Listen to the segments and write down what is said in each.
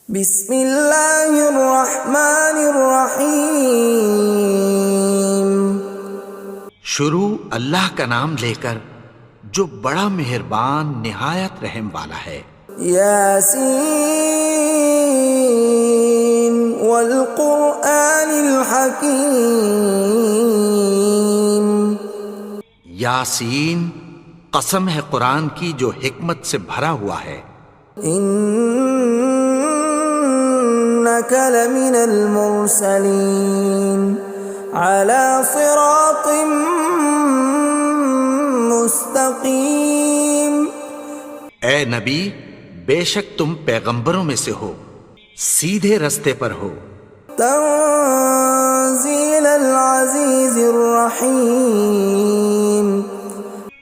بسم اللہ الرحمن الرحیم۔ شروع اللہ کا نام لے کر جو بڑا مہربان نہایت رحم والا ہے۔ یاسین والقرآن الحکیم۔ یاسین، قسم ہے قرآن کی جو حکمت سے بھرا ہوا ہے۔ انک لمن المرسلین علی صراط مستقیم۔ اے نبی، بے شک تم پیغمبروں میں سے ہو، سیدھے رستے پر ہو۔ تنزیل العزیز الرحیم۔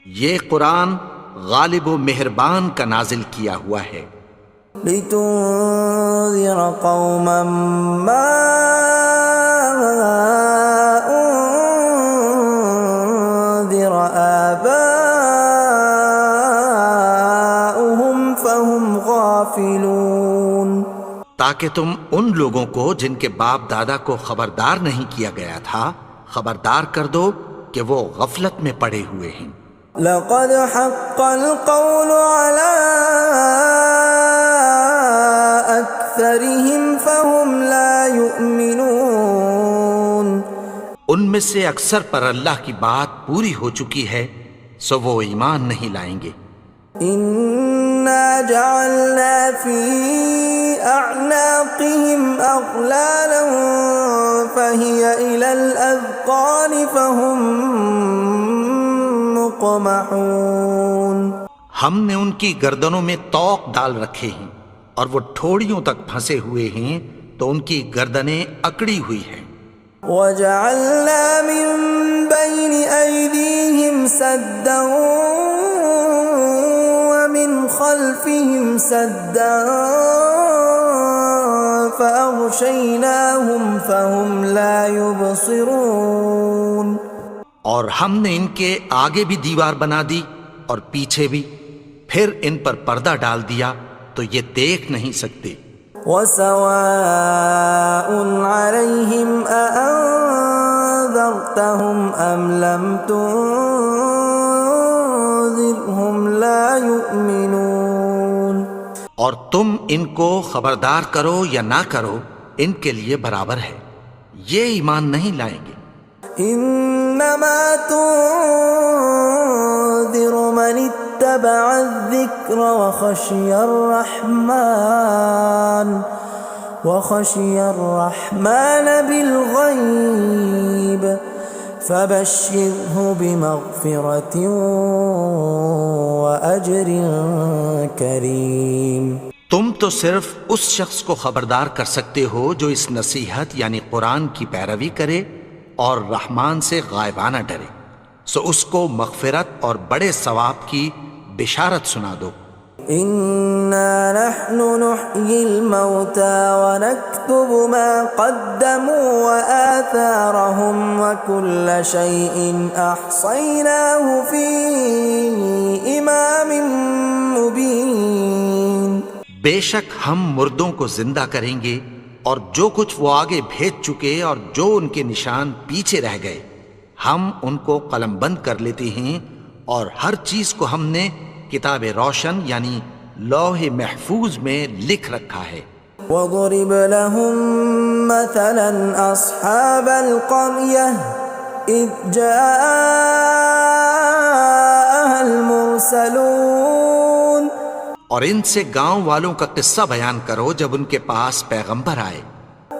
یہ قرآن غالب و مہربان کا نازل کیا ہوا ہے۔ لتنذر قوما ما انذر آباؤهم فهم غافلون۔ تاکہ تم ان لوگوں کو جن کے باپ دادا کو خبردار نہیں کیا گیا تھا خبردار کر دو کہ وہ غفلت میں پڑے ہوئے ہیں۔ لقد حق القول على أكثرهم فهم لا يؤمنون۔ ان میں سے اکثر پر اللہ کی بات پوری ہو چکی ہے سو وہ ایمان نہیں لائیں گے۔ إنا جعلنا في أعناقهم أغلالا فهي إلى الأذقان فهم مقمحون۔ ہم نے ان کی گردنوں میں طوق ڈال رکھے ہیں اور وہ ٹھوڑیوں تک پھنسے ہوئے ہیں تو ان کی گردنیں اکڑی ہوئی ہیں۔ وَجَعَلْنَا مِن بَيْنِ أَيْدِيهِمْ سَدًّا وَمِنْ خَلْفِهِمْ سَدًّا فَأَغْشَيْنَاهُمْ فَهُمْ لَا يُبْصِرُونَ۔ اور ہم نے ان کے آگے بھی دیوار بنا دی اور پیچھے بھی، پھر ان پر پردہ ڈال دیا تو یہ دیکھ نہیں سکتے۔ وَسَوَاءٌ عَلَيْهِمْ أَأَنذَرْتَهُمْ أَمْ لَمْ تُنذِرْهُمْ لَا يُؤْمِنُونَ۔ اور تم ان کو خبردار کرو یا نہ کرو ان کے لیے برابر ہے، یہ ایمان نہیں لائیں گے۔ انما تنذر من اتبع الذکر وخشی الرحمن بالغیب فبشرہ بمغفرۃ واجر کریم۔ تم تو صرف اس شخص کو خبردار کر سکتے ہو جو اس نصیحت یعنی قرآن کی پیروی کرے اور رحمان سے غائبانہ ڈرے، سو اس کو مغفرت اور بڑے ثواب کی بشارت سنا دو۔ اِنَّا نَحْنُ نُحْيِي الْمَوْتَى وَنَكْتُبُ مَا قَدَّمُوا وَآثَارَهُمْ وَكُلَّ شَيْءٍ أَحْصَيْنَاهُ فِي إِمَامٍ مُبِينٍ۔ بے شک ہم مردوں کو زندہ کریں گے اور جو کچھ وہ آگے بھیج چکے اور جو ان کے نشان پیچھے رہ گئے ہم ان کو قلم بند کر لیتے ہیں، اور ہر چیز کو ہم نے کتاب روشن یعنی لوح محفوظ میں لکھ رکھا ہے۔ وَضُرِبَ لَهُم مَّثَلًا أَصْحَابَ الْقَرْيَةِ إِذْ جَاءَهَا الْمُرْسَلُونَ۔ اور ان سے گاؤں والوں کا قصہ بیان کرو جب ان کے پاس پیغمبر آئے۔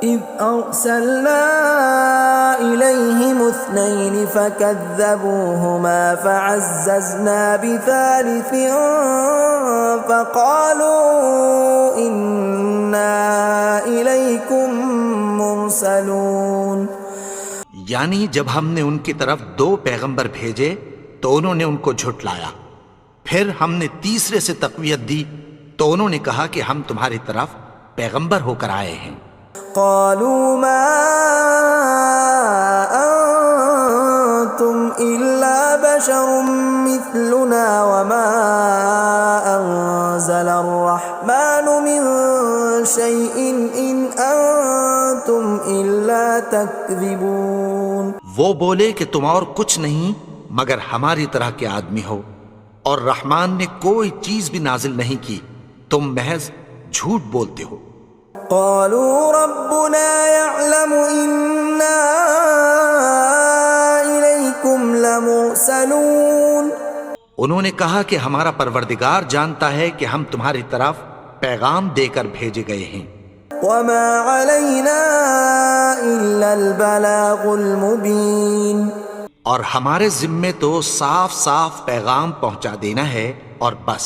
إِذْ أَرْسَلْنَا إِلَيْهِمُ اثْنَيْنِ فَكَذَّبُوهُمَا فَعَزَّزْنَا بِثَالِثٍ فَقَالُوا إِنَّا إِلَيْكُمْ مُرْسَلُونَ۔ یعنی جب ہم نے ان کی طرف 2 پیغمبر بھیجے تو انہوں نے ان کو جھٹلایا، پھر ہم نے تیسرے سے تقویت دی تو انہوں نے کہا کہ ہم تمہاری طرف پیغمبر ہو کر آئے ہیں۔ قالوا ما انتم الا بشر مثلنا وما انزل الرحمن من شيء إن أنتم إلا تكذبون. وہ بولے کہ تم اور کچھ نہیں مگر ہماری طرح کے آدمی ہو، اور رحمان نے کوئی چیز بھی نازل نہیں کی، تم محض جھوٹ بولتے ہو. قالوا ربنا يعلم إنا إليكم لمرسلون. انہوں نے کہا کہ ہمارا پروردگار جانتا ہے کہ ہم تمہاری طرف پیغام دے کر بھیجے گئے ہیں. وما علينا إلا البلاغ المبين. اور ہمارے ذمے تو صاف صاف پیغام پہنچا دینا ہے اور بس.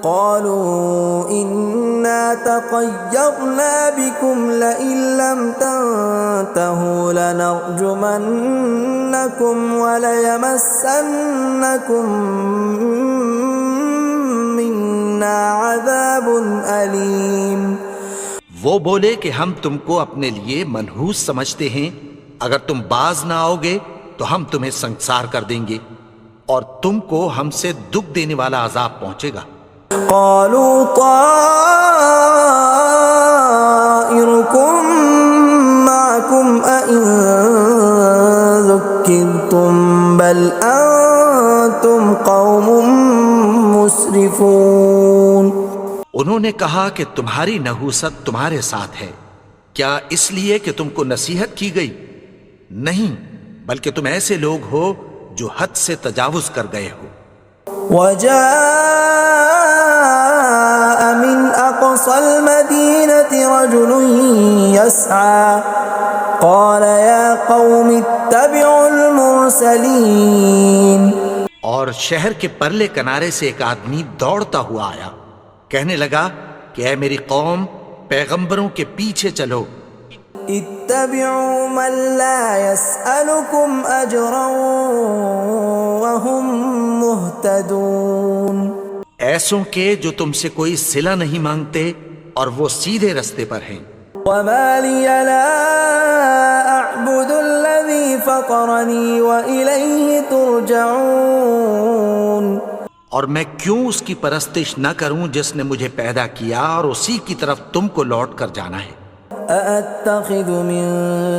قالوا إنا تطيرنا بكم لئن لم تنتهوا لنرجمنكم وليمسنكم منا عذاب أليم. وہ بولے کہ ہم تم کو اپنے لیے منحوس سمجھتے ہیں، اگر تم باز نہ آؤ گے تو ہم تمہیں سنسار کر دیں گے اور تم کو ہم سے دکھ دینے والا عذاب پہنچے گا. قالوا طائركم معكم أئن ذكرتم بل أنتم قوم مسرفون. انہوں نے کہا کہ تمہاری نحوست تمہارے ساتھ ہے، کیا اس لیے کہ تم کو نصیحت کی گئی؟ نہیں، بلکہ تم ایسے لوگ ہو جو حد سے تجاوز کر گئے ہو. وجاء من أقصى المدينة رجل يسعى قال يا قوم اتبعوا المرسلين. اور شہر کے پرلے کنارے سے ایک آدمی دوڑتا ہوا آیا، کہنے لگا کہ اے میری قوم، پیغمبروں کے پیچھے چلو. اتبعوا من لا يسألكم أجرا وهم مهتدون. ایسوں کے جو تم سے کوئی صلہ نہیں مانگتے اور وہ سیدھے رستے پر ہیں. وما لي لا أعبد الذي فطرني وإليه ترجعون. اور میں کیوں اس کی پرستش نہ کروں جس نے مجھے پیدا کیا اور اسی کی طرف تم کو لوٹ کر جانا ہے. أأتخذ من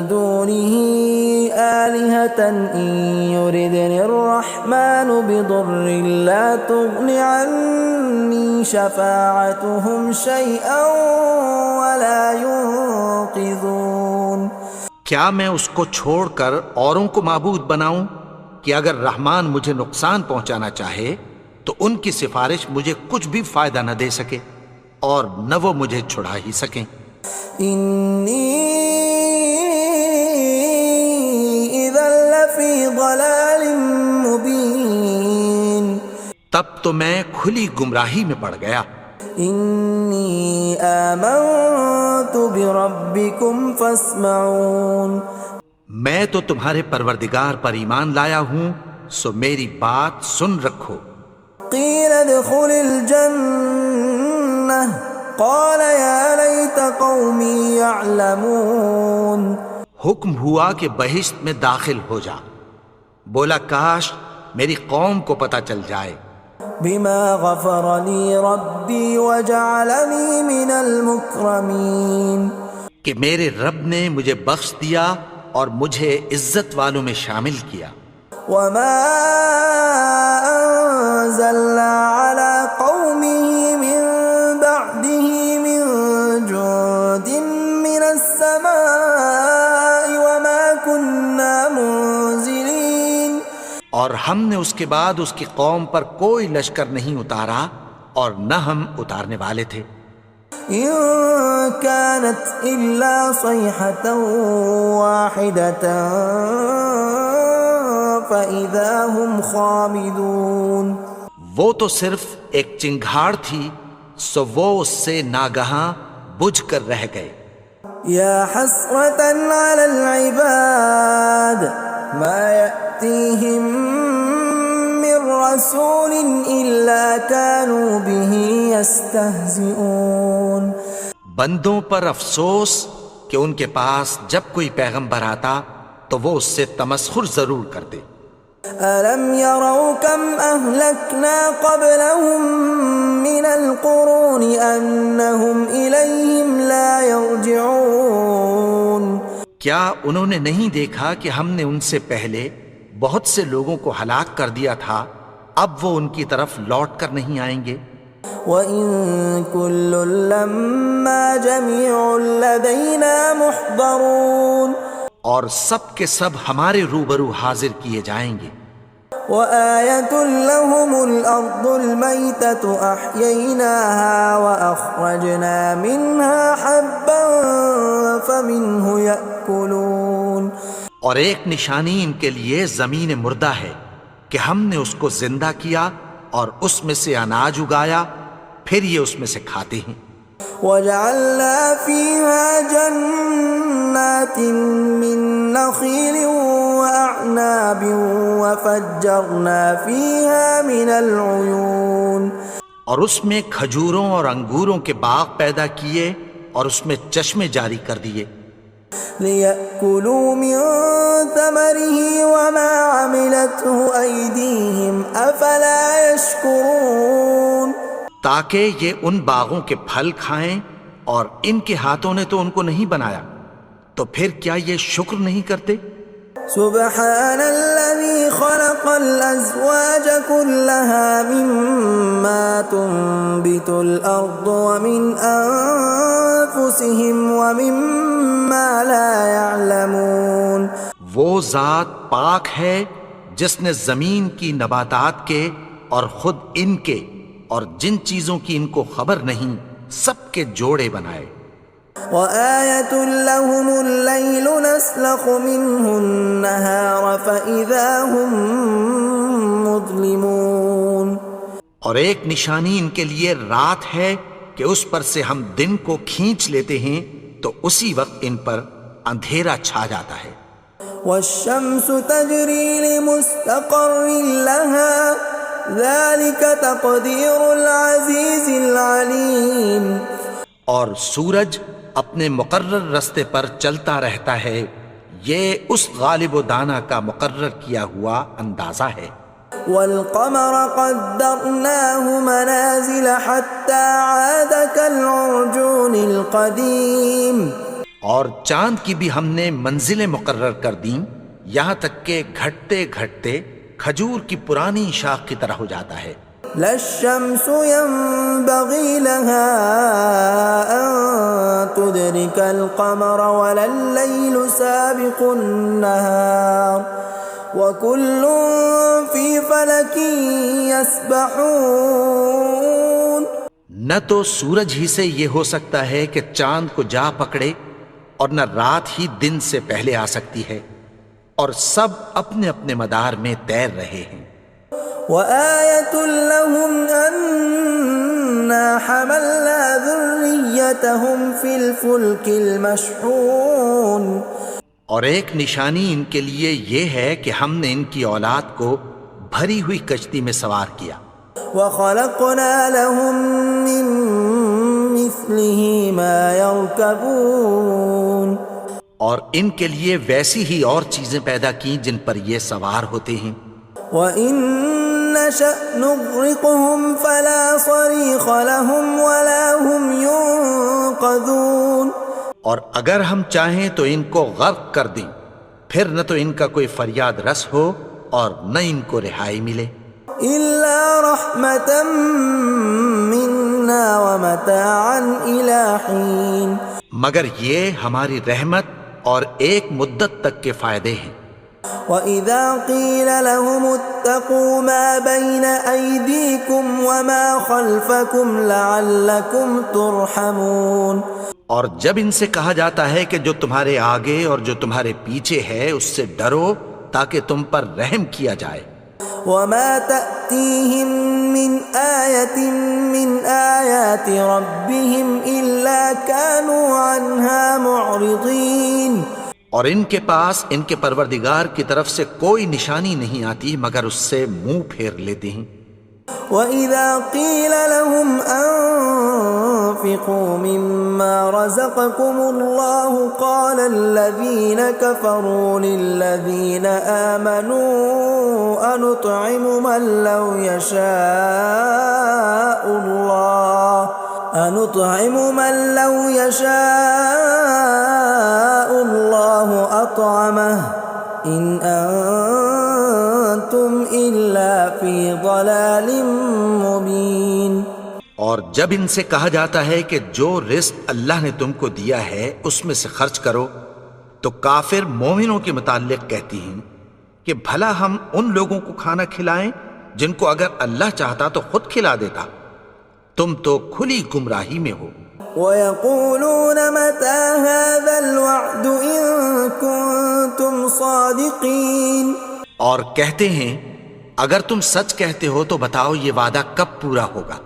دونه آلهة إن يردني الرحمن بضر لا تغن عني شفاعتهم شيئا ولا ينقذون. کیا میں اس کو چھوڑ کر اوروں کو معبود بناؤں کہ اگر رحمان مجھے نقصان پہنچانا چاہے تو ان کی سفارش مجھے کچھ بھی فائدہ نہ دے سکے اور نہ وہ مجھے چھڑا ہی سکیں. إني إذا لفي ضلال مبين. تب تو میں کھلی گمراہی میں پڑ گیا. إني آمنت بربكم فاسمعون. میں تو تمہارے پروردگار پر ایمان لایا ہوں، سو میری بات سن رکھو. قيل ادخل الجنة قال يا ليت قومي يعلمون. حکم ہوا کہ بہشت میں داخل ہو جا. بولا کاش میری قوم کو پتہ چل جائے. بما غفر لي ربي وجعلني من المكرمين. کہ میرے رب نے مجھے بخش دیا اور مجھے عزت والوں میں شامل کیا. وما أنزلنا على قومه من بعده من جند من السماء وما كنا منزلين. اور ہم نے اس کے بعد اس کی قوم پر کوئی لشکر نہیں اتارا اور نہ ہم اتارنے والے تھے. إن كانت إلا صيحة واحدة فإذا هم خامدون. وہ تو صرف ایک چنگھاڑ تھی، سو وہ اس سے ناگہاں بجھ کر رہ گئے. يا حسرة على العباد ما يأتيهم من رسول إلا كانوا به يستهزئون. بندوں پر افسوس کہ ان کے پاس جب کوئی پیغمبر آتا تو وہ اس سے تمسخر ضرور کرتے. ألم يروا كم أهلكنا قبلهم من القرون أنهم إليهم لا يرجعون کیا انہوں نے نہیں دیکھا کہ ہم نے ان سے پہلے بہت سے لوگوں کو ہلاک کر دیا تھا، اب وہ ان کی طرف لوٹ کر نہیں آئیں گے؟ وَإِن كُلٌّ لَّمَّا جَمِيعٌ لَّدَيْنَا مُحْضَرُونَ اور سب کے سب ہمارے روبرو حاضر کیے جائیں گے۔ وَآيَةٌ لَّهُمُ الْأَرْضُ الْمَيْتَةُ أَحْيَيْنَاهَا وَأَخْرَجْنَا مِنْهَا حَبًّا فَمِنْهُ يَأْكُلُونَ اور ایک نشانی ان کے لیے زمین مردہ ہے کہ ہم نے اس کو زندہ کیا اور اس میں سے اناج اگایا، پھر یہ اس میں سے کھاتے ہیں۔ وَجَعَلْنَا فِيهَا جَنَّاتٍ مِّن نَّخِيلٍ وَأَعْنَابٍ وَفَجَّرْنَا فِيهَا مِنَ الْعُيُونِ اور اس میں کھجوروں اور انگوروں کے باغ پیدا کیے اور اس میں چشمے جاری کر دیے، لِيَأْكُلُوا مِن ثَمَرِهِ وَمَا عَمِلَتْهُ أَيْدِيهِمْ أَفَلَا يَشْكُرُونَ تاکہ یہ ان باغوں کے پھل کھائیں، اور ان کے ہاتھوں نے تو ان کو نہیں بنایا، تو پھر کیا یہ شکر نہیں کرتے؟ سبحان الذي خلق الأزواج كلها مما تنبت الأرض ومن أنفسهم ومما لا يعلمون وہ ذات پاک ہے جس نے زمین کی نباتات کے اور خود ان کے اور جن چیزوں کی ان کو خبر نہیں سب کے جوڑے بنائے۔ وَآيَةٌ لَّهُمُ اللَّيْلُ نَسْلَخُ مِنْهُ النَّهَارَ فَإِذَا هُم مُظْلِمُونَ اور ایک نشانی ان کے لیے رات ہے کہ اس پر سے ہم دن کو کھینچ لیتے ہیں تو اسی وقت ان پر اندھیرا چھا جاتا ہے۔ وَالشَّمْسُ تَجْرِي لِمُسْتَقَرٍّ لَّهَا ذَلِكَ تَقْدِيرُ الْعَزِيزِ الْعَلِيمِ اور سورج اپنے مقرر رستے پر چلتا رہتا ہے، یہ اس غالب و دانا کا مقرر کیا ہوا اندازہ ہے۔ وَالْقَمَرَ قَدَّرْنَاهُ مَنَازِلَ حَتَّى عَادَ كَالْعُرْجُونِ الْقَدِيمِ اور چاند کی بھی ہم نے منزلیں مقرر کر دیں، یہاں تک کہ گھٹتے گھٹتے کھجور کی پرانی شاخ کی طرح ہو جاتا ہے۔ لا الشمس ينبغي لها أن تدرك القمر ولا الليل سابق النهار وكل في فلك يسبحون نہ تو سورج ہی سے یہ ہو سکتا ہے کہ چاند کو جا پکڑے، اور نہ رات ہی دن سے پہلے آ سکتی ہے، اور سب اپنے اپنے مدار میں تیر رہے ہیں۔ وَآيَةٌ لَّهُمْ أَنَّا حَمَلْنَا ذُرِّيَّتَهُمْ فِي الْفُلْكِ الْمَشْحُونِ اور ایک نشانی ان کے لیے یہ ہے کہ ہم نے ان کی اولاد کو بھری ہوئی کشتی میں سوار کیا۔ وَخَلَقْنَا لَهُم مِّن مِّثْلِهِ مَا يَرْكَبُونَ اور ان کے لیے ویسی ہی اور چیزیں پیدا کی جن پر یہ سوار ہوتے ہیں۔ وَإِن نَّشَأْ نُغْرِقْهُمْ فَلَا صَرِيخَ لَهُمْ وَلَا هُمْ يُنقَذُونَ اور اگر ہم چاہیں تو ان کو غرق کر دیں، پھر نہ تو ان کا کوئی فریاد رس ہو اور نہ ان کو رہائی ملے۔ إِلَّا رَحْمَةً مِّنَّا وَمَتَاعًا إِلَىٰ حِينٍ مگر یہ ہماری رحمت اور ایک مدت تک کے فائدے ہیں۔ وَإِذَا قِيلَ لَهُمُ اتَّقُوا مَا بَيْنَ أَيْدِيكُمْ وَمَا خَلْفَكُمْ لَعَلَّكُمْ تُرْحَمُونَ اور جب ان سے کہا جاتا ہے کہ جو تمہارے آگے اور جو تمہارے پیچھے ہے اس سے ڈرو تاکہ تم پر رحم کیا جائے۔ وَمَا تَأْتِيهِم مِّنْ آيَةٍ مِّنْ آيَاتِ رَبِّهِمْ إِلَّا كَانُوا عَنْهَا مُعْرِضِينَ اور ان کے پاس ان کے پروردگار کی طرف سے کوئی نشانی نہیں آتی مگر اس سے منہ پھیر لیتے ہیں۔ وَإِذَا قِيلَ لَهُمْ أَنفِقُوا مِمَّا رَزَقَكُمُ اللَّهُ قَالَ الَّذِينَ كَفَرُوا لِلَّذِينَ آمَنُوا أَنُطْعِمُ مَن لَّوْ يَشَاءُ اللَّهُ أَطْعَمَهُ إِنْ أَنتُمْ إِلَّا فِي ضَلَالٍ مُبِينٍ۔ اور جب ان سے کہا جاتا ہے کہ جو رزق اللہ نے تم کو دیا ہے اس میں سے خرچ کرو، تو کافر مومنوں کے متعلق کہتی ہیں کہ بھلا ہم ان لوگوں کو کھانا کھلائیں جن کو اگر اللہ چاہتا تو خود کھلا دیتا، تم تو کھلی گمراہی میں ہو۔ وَيَقُولُونَ مَتَى هَذَا الْوَعْدُ إِن كُنتُمْ صَادِقِينَ، اور کہتے ہیں اگر تم سچ کہتے ہو تو بتاؤ یہ وعدہ کب پورا ہوگا۔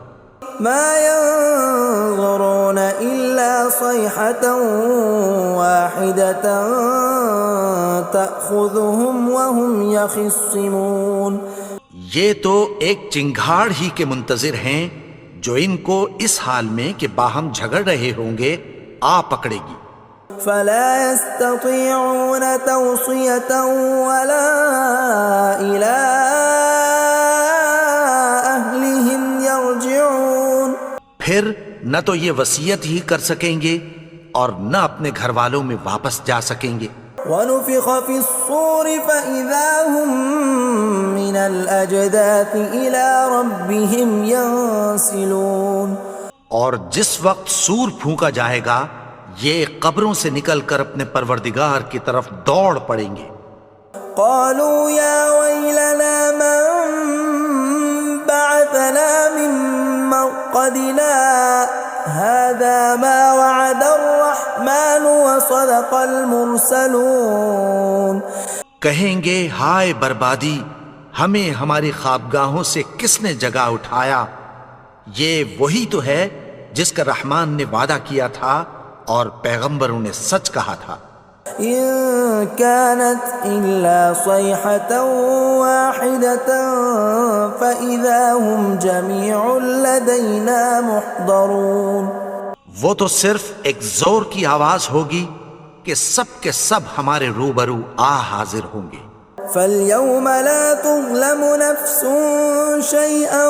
مَا يَنظُرُونَ إِلَّا صَيْحَةً وَاحِدَةً تَأْخُذُهُمْ وَهُمْ يَخِصِّمُونَ، یہ تو ایک چنگھاڑ ہی کے منتظر ہیں جو ان کو اس حال میں کہ باہم جھگڑ رہے ہوں گے آ پکڑے گی۔ فَلَا يَسْتَطِيعُونَ تَوْصِيَةً وَلَا إِلَىٰ أَهْلِهِمْ يَرْجِعُونَ، پھر نہ تو یہ وصیت ہی کر سکیں گے اور نہ اپنے گھر والوں میں واپس جا سکیں گے۔ وَنُفِخَ فِي الصُّورِ فَإِذَا هُم مِّنَ الْأَجْدَاثِ إِلَىٰ رَبِّهِمْ يَنسِلُونَ، اور جس وقت سور پھونکا جائے گا یہ قبروں سے نکل کر اپنے پروردگار کی طرف دوڑ پڑیں گے۔ قَالُوا يَا وَيْلَنَا مَن بَعَثَنَا مِن مَّرْقَدِنَا هَٰذَا مَا وَعَدَ الرَّحْمَٰنُ وَصَدَقَ الْمُرْسَلُونَ، کہیں گے ہائے بربادی، ہمیں ہماری خوابگاہوں سے کس نے جگا اٹھایا، یہ وہی تو ہے جس کا رحمان نے وعدہ کیا تھا اور پیغمبروں نے سچ کہا تھا۔ إِن كَانَتْ إِلَّا صَيْحَةً وَاحِدَةً فَإِذَا هُمْ جَمِيعٌ لَدَيْنَا مُحْضَرُونَ، وہ تو صرف ایک زور کی آواز ہوگی کہ سب کے سب ہمارے روبرو آ حاضر ہوں گے۔ فَالْيَوْمَ لَا تُظْلَمُ نَفْسٌ شَيْئًا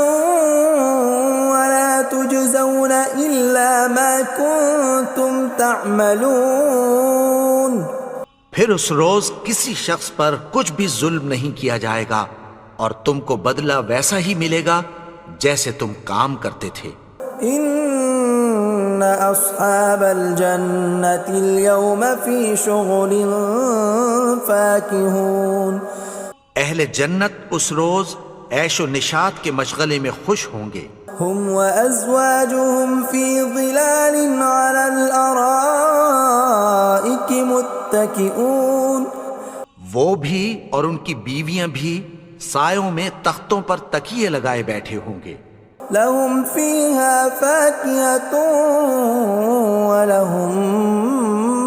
وَلَا تُجْزَوْنَ إِلَّا مَا كُنتُمْ تَعْمَلُونَ، پھر اس روز کسی شخص پر کچھ بھی ظلم نہیں کیا جائے گا اور تم کو بدلہ ویسا ہی ملے گا جیسے تم کام کرتے تھے۔ إِنَّ أَصْحَابَ الْجَنَّةِ الْيَوْمَ فِي شُغُلٍ فَاكِهُونَ، اہل جنت اس روز عیش و نشاط کے مشغلے میں خوش ہوں گے۔ هُمْ وَأَزْوَاجُهُمْ فِي ظِلَالٍ عَلَى الْأَرَائِكِ مُتَّكِئُونَ، وہ بھی اور ان کی بیویاں بھی سایوں میں تختوں پر تکیے لگائے بیٹھے ہوں گے۔ لَهُمْ فِيهَا فَاكِهَةٌ وَلَهُمْ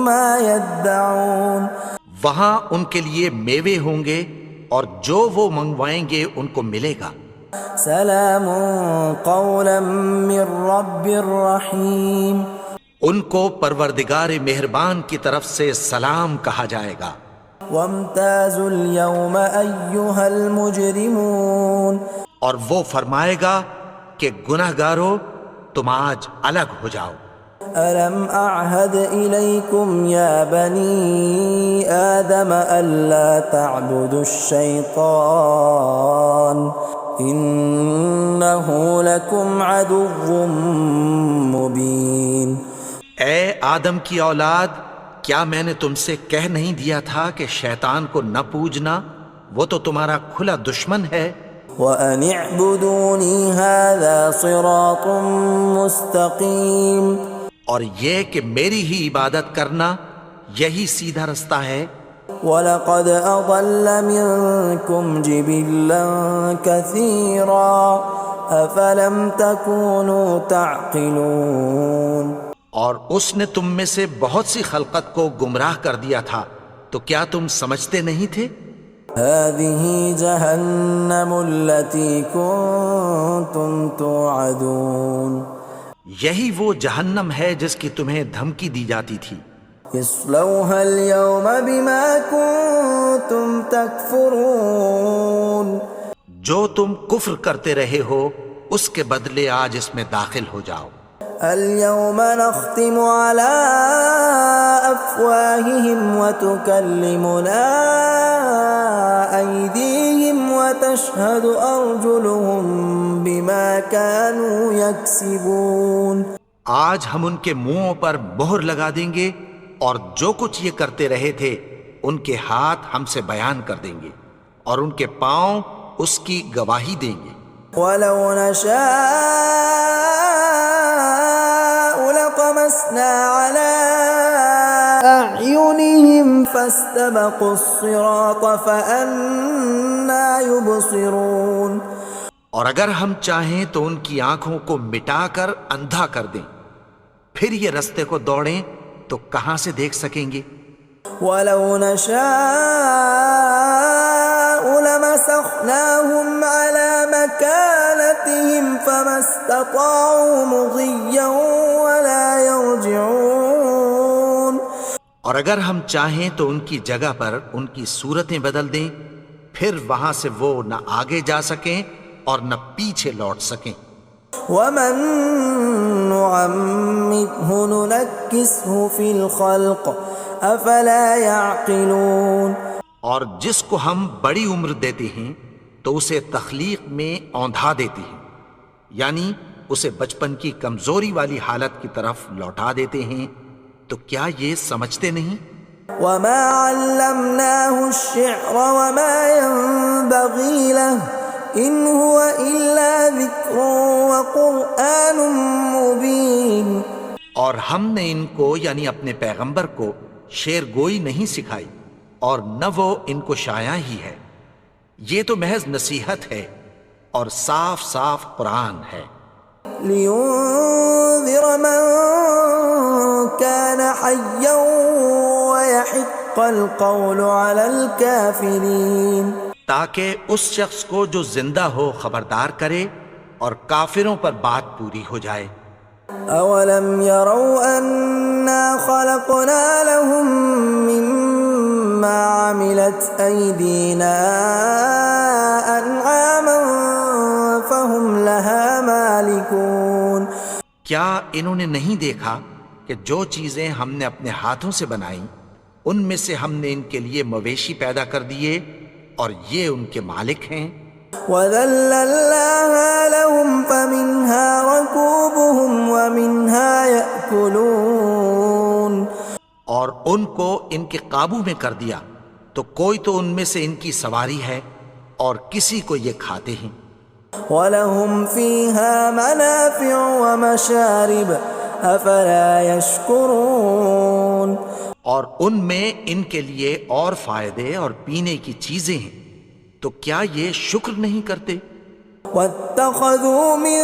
مَا يَدَّعُونَ، وہاں ان کے لیے میوے ہوں گے اور جو وہ منگوائیں گے ان کو ملے گا۔ سلام قولا من رب الرحیم، ان کو پروردگار مہربان کی طرف سے سلام کہا جائے گا۔ وامتازوا اليوم ایھا المجرمون، اور وہ فرمائے گا کہ گنہگارو تم آج الگ ہو جاؤ۔ ألم أعهد إليكم يا بني آدم ألا تعبدوا الشيطان إنه لكم عدو مبين۔ اے آدم کی اولاد، کیا میں نے تم سے کہہ نہیں دیا تھا کہ شیطان کو نہ پوجنا، وہ تو تمہارا کھلا دشمن ہے۔ وَأَنِ اعْبُدُونِي هَذَا صِرَاطٌ مُسْتَقِيمٌ، اور یہ کہ میری ہی عبادت کرنا یہی سیدھا رستہ ہے۔ وَلَقَدْ أَضَلَّ مِنكُمْ جِبِلًّا كَثِيرًا أَفَلَمْ تَكُونُوا تَعْقِلُونَ، اور اس نے تم میں سے بہت سی خلقت کو گمراہ کر دیا تھا، تو کیا تم سمجھتے نہیں تھے؟ هذه جهنم التي كنتم توعدون یہی وہ جہنم ہے جس کی تمہیں دھمکی دی جاتی تھی. اصلوها اليوم بما كنتم تكفرون جو تم کفر کرتے رہے ہو اس کے بدلے آج اس میں داخل ہو جاؤ. اليوم نختم على أفواههم وتكلمنا أيديهم وتشهد أرجلهم بما كانوا يكسبون. آج ہم ان کے منہوں پر مہر لگا دیں گے اور جو کچھ یہ کرتے رہے تھے ان کے ہاتھ ہم سے بیان کر دیں گے اور ان کے پاؤں اس کی گواہی دیں گے. ولو نشاء لطمسنا على أعينهم فاستبقوا الصراط فأنى يبصرون. اور اگر ہم چاہیں تو ان کی آنکھوں کو مٹا کر اندھا کر دیں، پھر یہ رستے کو دوڑیں تو کہاں سے دیکھ سکیں گے. ولو نشاء لمسخناهم على مكانتهم فما استطاعوا مضيا ولا يرجعون. اور اگر ہم چاہیں تو ان کی جگہ پر ان کی صورتیں بدل دیں، پھر وہاں سے وہ نہ آگے جا سکیں اور نہ پیچھے لوٹ سکیں. ومن نعمره ننكسه في الخلق افلا يعقلون. اور جس کو ہم بڑی عمر دیتے ہیں تو اسے تخلیق میں اوندھا دیتے ہیں، یعنی اسے بچپن کی کمزوری والی حالت کی طرف لوٹا دیتے ہیں. تو کیا یہ سمجھتے نہیں؟ وما علمناه الشعر وما ينبغي له ان هو الا ذکر وقرآن مبین. اور ہم نے ان کو یعنی اپنے پیغمبر کو شعر گوئی نہیں سکھائی اور نہ وہ ان کو شایع ہی ہے، یہ تو محض نصیحت ہے اور صاف صاف قرآن ہے. لینذر من كان حیا ويحق القول على الكافرین. تاکہ اس شخص کو جو زندہ ہو خبردار کرے اور کافروں پر بات پوری ہو جائے. اولم يروا انا خلقنا لهم مما عملت ايدينا انعاما فهم لها مالكون. کیا انہوں نے نہیں دیکھا کہ جو چیزیں ہم نے اپنے ہاتھوں سے بنائیں ان میں سے ہم نے ان کے لیے مویشی پیدا کر دیے اور یہ ان کے مالک ہیں. وَذَلَّلْنَاهَا لَهُمْ فَمِنْهَا رَكُوبُهُمْ وَمِنْهَا يَأْكُلُونَ. اور ان کو ان کے قابو میں کر دیا تو کوئی تو ان میں سے ان کی سواری ہے اور کسی کو یہ کھاتے ہیں. وَلَهُمْ فِيهَا مَنَافِعُ وَمَشَارِبُ أَفَلَا يَشْكُرُونَ. اور ان میں ان کے لیے اور فائدے اور پینے کی چیزیں ہیں، تو کیا یہ شکر نہیں کرتے؟ وَاتَّخَذُوا مِن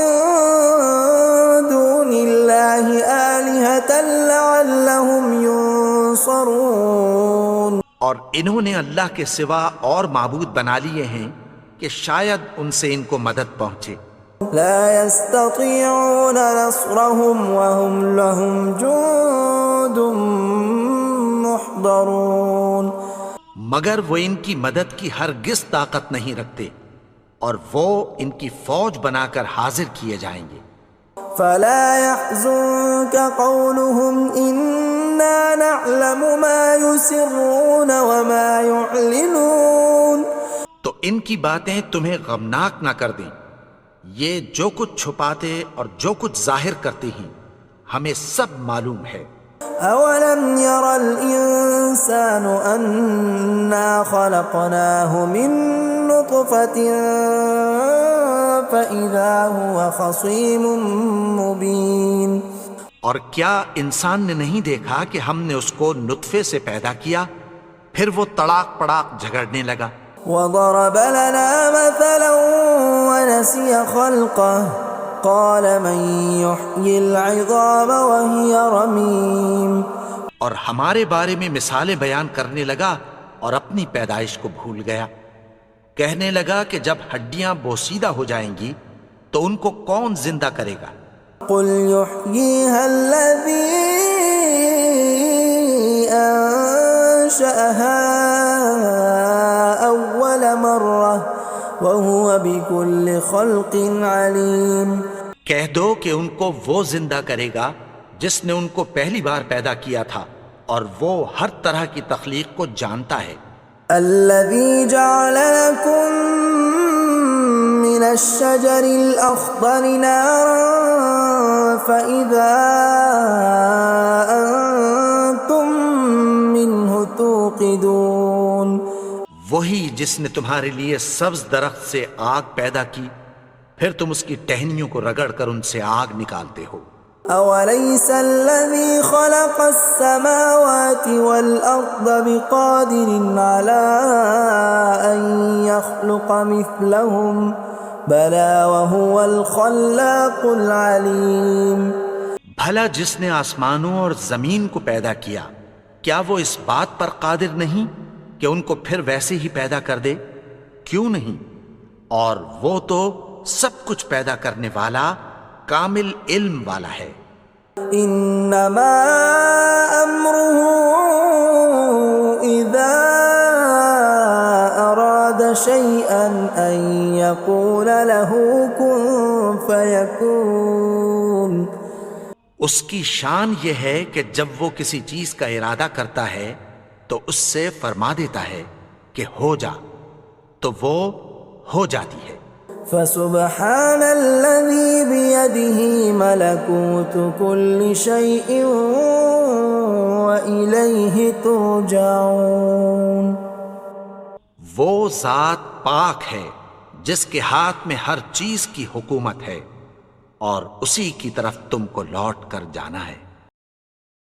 دُونِ اللَّهِ آلِهَةً لَعَلَّهُمْ يُنصَرُونَ. اور انہوں نے اللہ کے سوا اور معبود بنا لیے ہیں کہ شاید ان سے ان کو مدد پہنچے. لا يستطيعون نصرهم وهم لهم جند محضرون. مگر وہ ان کی مدد کی ہرگز طاقت نہیں رکھتے اور وہ ان کی فوج بنا کر حاضر کیے جائیں گے. فلا يحزنك قولهم إنا نعلم ما يسرون وما يعلنون. تو ان کی باتیں تمہیں غمناک نہ کر دیں، یہ جو کچھ چھپاتے اور جو کچھ ظاہر کرتے ہیں ہمیں سب معلوم ہے. اولم ير الانسان انا خلقناه من نطفة فاذا هو خصيم مبين. اور کیا انسان نے نہیں دیکھا کہ ہم نے اس کو نطفے سے پیدا کیا پھر وہ تڑاک پڑاک جھگڑنے لگا. وضرب لنا مثلا ونسي خلقه قال من يحيي العظام وهي رميم. اور ہمارے بارے میں مثالیں بیان کرنے لگا اور اپنی پیدائش کو بھول گیا. کہنے لگا کہ جب ہڈیاں بوسیدہ ہو جائیں گی تو ان کو کون زندہ کرے گا؟ قل يحييها الذي أنشأها أول مرة وهو بكل خلق عليم۔ کہہ دو کہ ان کو وہ زندہ کرے گا جس نے ان کو پہلی بار پیدا کیا تھا اور وہ ہر طرح کی تخلیق کو جانتا ہے۔ الذي جعل لكم من الشجر الأخضر نارا فإذا أنتم منه توقدون۔ وہی جس نے تمہارے لیے سبز درخت سے آگ پیدا کی، پھر تم اس کی ٹہنیوں کو رگڑ کر ان سے آگ نکالتے ہو۔ أوليس الذي خلق السماوات والأرض بقادر على أن يخلق مثلهم بلى وهو الخلاق العليم۔ بھلا جس نے آسمانوں اور زمین کو پیدا کیا، کیا وہ اس بات پر قادر نہیں کہ ان کو پھر ویسے ہی پیدا کر دے؟ کیوں نہیں؟ اور وہ تو سب کچھ پیدا کرنے والا، کامل علم والا ہے۔ انما امره اذا اراد شيئا ان يقول له كن فيكون۔ اس کی شان یہ ہے کہ جب وہ کسی چیز کا ارادہ کرتا ہے تو اس سے فرما دیتا ہے کہ ہو جا، تو وہ ہو جاتی ہے۔ فسبحان الذي بيده ملكوت كل شيء وإليه ترجعون۔ وہ ذات پاک ہے جس کے ہاتھ میں ہر چیز کی حکومت ہے اور اسی کی طرف تم کو لوٹ کر جانا ہے۔